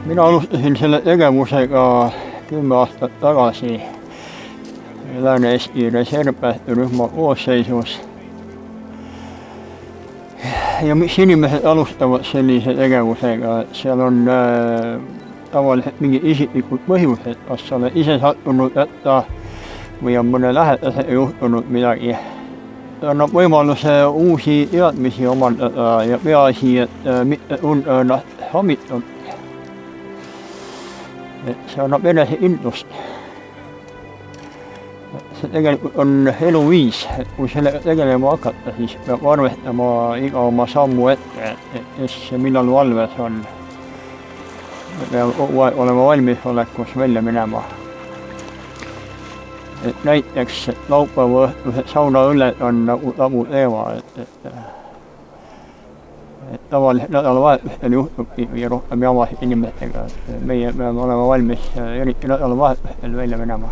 Mina alustasin selle tegevusega 10 aastat tagasi Lääne-Eesti reservpäästerühma koosseisus. Ja miks inimesed alustavad sellise tegevusega, et seal on tavaliselt mingi isiklikud põhjused, kas sa oled ise sattunud hätta või on mõne lähedasega juhtunud midagi. See annab võimaluse uusi teadmisi omandada ja peaasi, et mitte tunda ennast hamitult. See annab enesekindlust. See tegelikult on eluviis, et kui sellega tegelema hakata, siis peab arvestama iga oma sammu ette, et kes millal valves on. Peab kogu aeg olema valmisolekus välja minema. Et näiteks laupäeva õhtused saunaõlled on nagu tabuteema, et tavaliselt nädalavahetustel juhtubki või rohkem jamasid inimestega, et meie peame olema valmis eriti nädalavahetustel välja minema.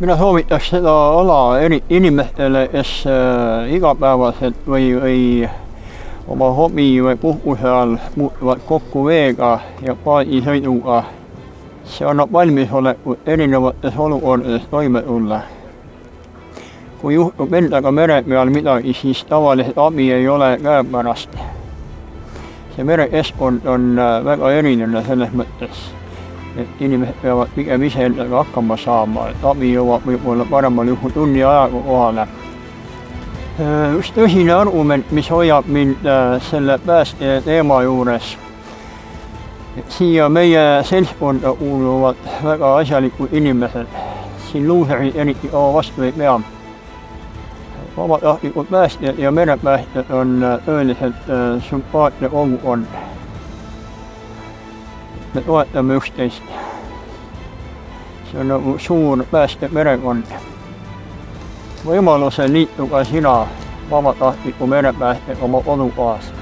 Mina soovitaks seda ala inimestele, kes igapäevaselt või oma hobi või puhkuse all muutuvad kokku veega ja paadisõiduga. See annab valmisolekut erinevates olukordades toime tulla. Kui juhtub endaga mere peal midagi, siis tavaliselt abi ei ole käepärast. See merekeskkond on väga erinev selles mõttes, et inimesed peavad pigem ise endaga hakkama saama, et abi jõuab võib-olla paremal juhul tunni ajaga kohale. Üks tõsine argument, mis hoiab mind selle pääste teema juures, et siia meie seltskonda kuuluvad väga asjalikud inimesed, siin luuserid eriti kaua vastu ei pea. Vabatahtlikud päästjad ja merepäästjad on tõeliselt sümpaatne kogukond. Me toetame üksteist. See on nagu suur päästeperekond. Võimalusel liitu ka sina vabatahtliku merepäästjaga oma kodukohas.